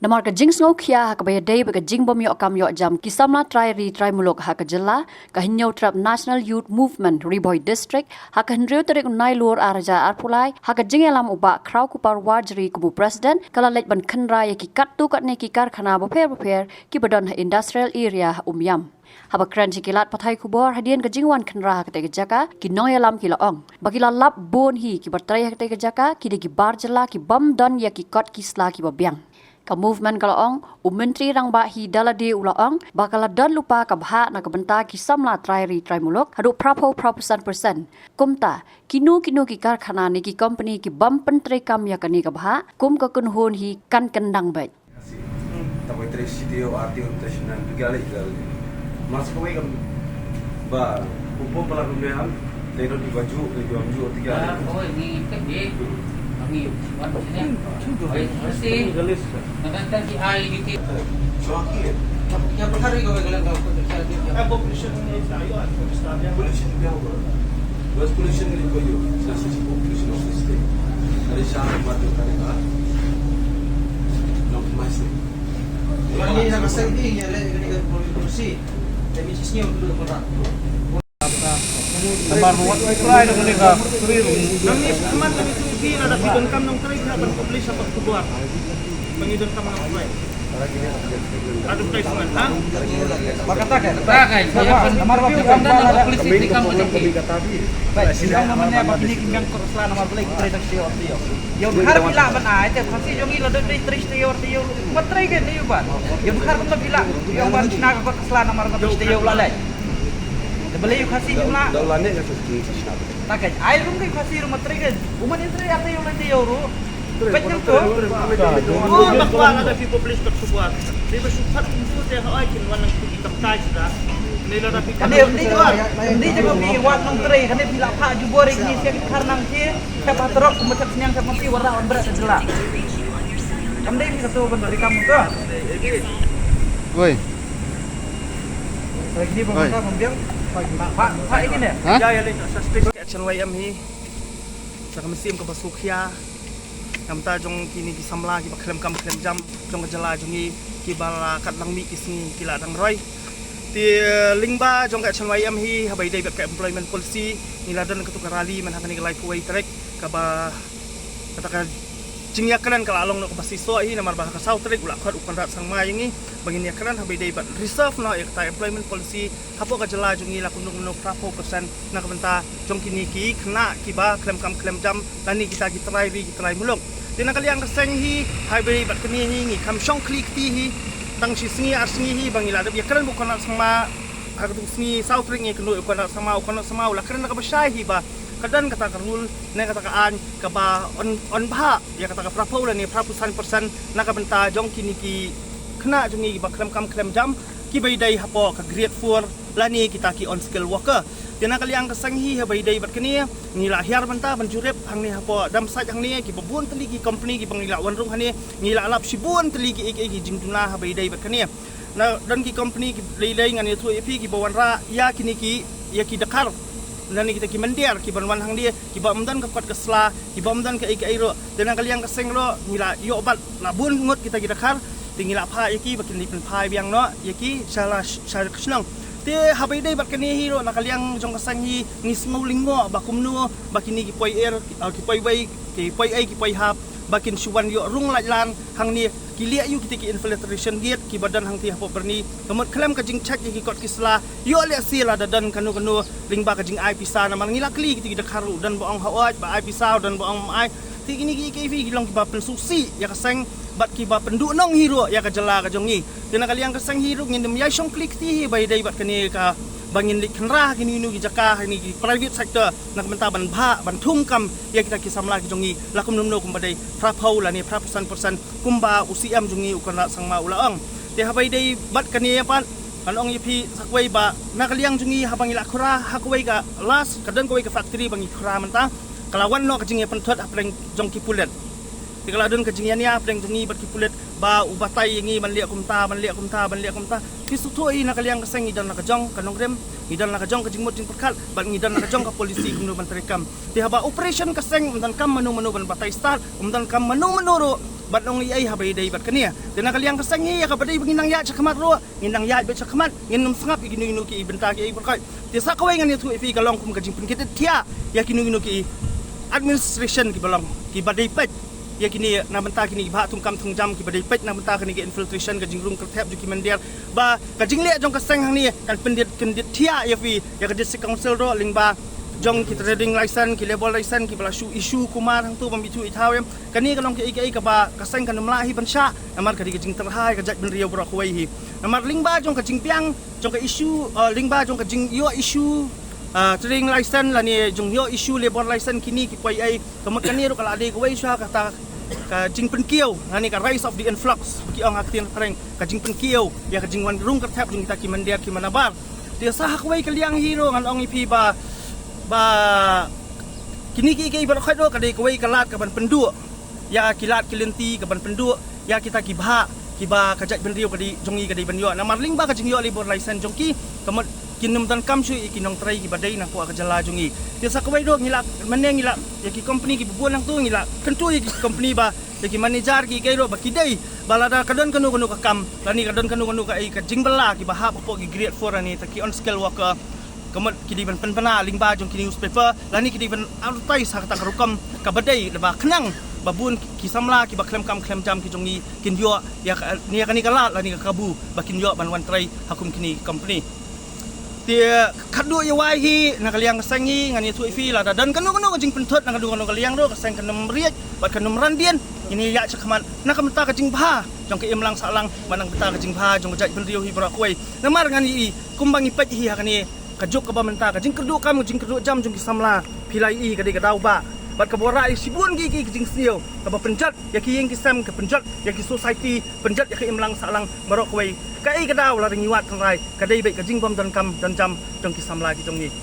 Namar ka jing sngo khia ha ka bay day ba ka jing bom yo kam yo jam ki samla try mulok ha ka jilla ka hinyo trap National Youth Movement Riboy District ha ka hnriu tarik nai lur araja arpulai ha ka jing elam uba kraw ku par warjri ku president kala lek ban khanra ya ki kat tu kat ne ki karkhana bo pher ki badon industrial area umyam haba kran jikilat pathai kubor hadian ka jingwan khanra ka te jaka ki noyalam ki laong bagila lap bon hi ki bertrai ka te jaka ki de ki barjala ki bam don ya ki kot ki sla ki babyang ka movement kalaong menteri rang ba hi dalade ulaong bakala don lupa ka bha na ka benta ki samla try mulok hadu prapo propercent kumta kinu ki karkhana ni ki company ki bam pentre kam ya kani ka bha kum ka kun hon hi kan kendang bai takoy tres sitio ati international bigali mas kawai kam ba upom pala kumbehan lero di baju tiga oh ini kebe kami wan sini mesti nanti ki ai di Joki yang perkara kau galang kau population ni tayo at population dia ko was population ni ko yo sa population of the state dari sana matu kanaka no mas ini nak kasih ni ya le polisi demi sisnya dulu kontrak Naman what I try na muli ka tuwiro. Nami naman kami tuwi na dapiton kam ng try na ban publish sa pagtubuhat. Pangidon kam ng try. Advertisement ha? Makatakan. Namar waktu kam na publish di kam mo baik sidang namanya apa ini kingang korosla namar boleh kita tio. Yang har bila ban ai te khasi jongi la doi 3 tio matrai ke ni ban. Yang har ban bila yang ban china ka korosla namar ka tio lalai. Beli khasi jumlah dawlane ka tuwi sa takai air rum kai khasi rum matrai ke uman intri ate yung lente euro penyang to Oh, bakwa na dapat publish tak sebuah. Di bersifat untuk dia hal akin wanang kita kai sudah. Nila dapat kane ndi jago bi wat nong trai kane bila pha jubore ni sia karnang ki ka patrok kumatak sinyang sa mapi warna on berat jela kamde bi satu ban dari kamu to Woi, lagi ni pemerintah membiang pak ini ya ya ya sa space action YM hi sa kamisim ka basukya namta jong kini ki samla ki baklem kam klem jam jong jala jongi ki bala kat lang mi kisni kila dang roy ti lingba jong ka action YM hi habai dai ka employment policy ni ladan ka tukar rally man hakani life way track ka ba katakan jingyakran kala along no basiswa hi namar bah ka south track ula khat upan rat sang mai ngi bangin yakran habai dai bat reserve no ek ta employment policy hapo ka jala jungi la kunung no prapo persen na ka benta jong kini ki khna ki ba klem jam tani kita ki try mulok dina kaliang ka seng hi habai bat kini ngi kam shong klik ti hi tang si sngi ar sngi hi bangila da yakran bu kana sang ma ha ka sngi south track ngi kunu ukana sama ula kran ka ba shai hi ba kadan kata karul ne kata kaan kaba on bha ya kata prapo la ni prapusan persen na ka benta jong kini ki khna jongi ba klem jam ki bai dai hapo ka grade 4 la ni kita ki on skill worker dina kaliang ka sanghi ha bai dai bat kini ni la hiar benta ban jurep hang ni hapo dam saj hang ni ki babun teli ki company ki bangila wanrung hani ni la lap sibun teli ki ki jingtuna ha bai dai bat kini na dan ki company ki lei ngani tu epi ki bawanra ya kini ki ya ki dakar nani kita ki mandiar ki banwan hang dia ki ba amdan ka kot ka sla ki ba amdan ka airo dan kaliang ka senglo ngila yo bat la bun ngot kita ki dakar tingila pha yaki bakin lipen phai biang no yaki sala kisnang te habai dai bat kani hiro na kaliang jong ka sangi ni smau lingo bakumno bakini ki poi air ki poi bai ki poi ai ki poi hap bakin suwan yo rung lan hang ni ki lia yu kita ki infiltration gate ki badan hang ti hapo berni kamot klam ka jing chat ki kot kisla yo le sila dadan kanu ring ba ka jing ai pisa na mangila kli ki dakharu dan boong hawaj ba ai pisa dan boong ai ti kini ki ki long ki ba pensusi ya ka sang bat ki ba pendu nong hiro ya ka jala ka jongi tina kaliang ka sang hiro ngin ya shong klik ti bai dai bat kani ka bangin lik khnra kini nu ki jaka ni ki private sector nak menta ban bha ban thum kam ya kita ki samla ki jongi lakum numno kum badai prapau la ni prapusan persen kumba usiam jongi ukana sangma ulaang te habai dai bat kani pan kanong yipi sakwai ba nakaliang jongi habang ila khura hakwai ka last kadang koi ka factory bangi khura menta kalawan no ka jingi penthot apreng jongki pulet Ikaladun kejingian ya, pering jengi berkipulit ba ubatai yengi banliak kumta kisutu i nakaliang keseng idan nakajong kanong rem idan nakajong kejingmut jing perkal ban idan nakajong ka polisi kumno ban terekam ti haba operation keseng umdan kam manu ban batai start umdan kam manu ro bat nong ai habai dai bat kania dena kaliang kasangi ya kabadai nginang ya chakmat ro nginang ya be chakmat nginum sangap iginu ki benta ki berkai desa kawai ngan itu fi kalong kum kajing pun kita tia ya kinu ki administration ki balong ki badai pet ya kini na benta kini ba tungkam tungjam ki badai pet na benta kini ki infiltration kajing rung kertep ju ki mandir ba kajing le jong kasang hang ni kan pendit kendit tia ya fi ya ka district council ro lingba jong ki trading license ki label license ki bala issue kumar hang tu pambitu ithawem kani kalong ki ka ba kasang kan melahi bansha namar kadi kajing terhai kajak ben riau bra khwai hi namar lingba jong kajing piang jong ka issue lingba jong kajing yo issue trading license la ni jong yo issue label license kini ki pai ai kamat kani ro kala ade khwai sha kata ka jing penkiau ni ka rise of the influx ki ong aktin reng ka jing penkiau ya ka jing wan rung ka thap jong kita ki mandia ki manabar dia sah khwai kaliang hero ngan ong ipi ba kini ki bar khoi do kadai kawai kalat ka ban pendu ya kilat kilenti ka ban pendu ya kita ki ba kajak ben riu kadi jongi kadi ban yo na marling ba ka jing yo libor license jongki kamat kinum dan kam sui kinong trai ki badai na ko ka jala jongi dia sa kawai do ngila meneng ngila ya ki company ki bubuan lang tu ngila kentu ki company ba ya ki manager ki kai do ba kidai balada kadon kanu ka kam lani kadon kanu ka ai ka jing bala ki ba ha po ki grade 4 ani ta ki on skill worker kamat kini ban penpana lingba jong kini newspaper lani kini ban advertise hak tak rukam kabadai leba kenang babun kisamla ki baklem kam klem jam ki jongi kinyo ya ni kani kala lani ka kabu bakin yo ban wan trai hakum kini company dia kadu ya wahi na kaliang sangi ngani tu ifi la dan kanu jing pentot na kadu kaliang ro kasang kanum riat bat kanum randian ini ya cakaman na kamta ka jing bha jong ke imlang salang manang beta ka jing bha jong jaj ben riu hi bra koi namar ngani kumbangi paj hi hakani kajuk ka ba menta ka jing kerdu kam jing kerdu jam jong ki samla pilai i ka de ka dau ba bat ka bora i sibun ki jing sio ka ba penjat ya ki yeng ki sam ka penjat ya ki society penjat ya ki imlang salang barok wei ka i ka dau la ringiwat kan rai ka dei be ka jing bom dan kam dan jam jong ki samla ki jong ni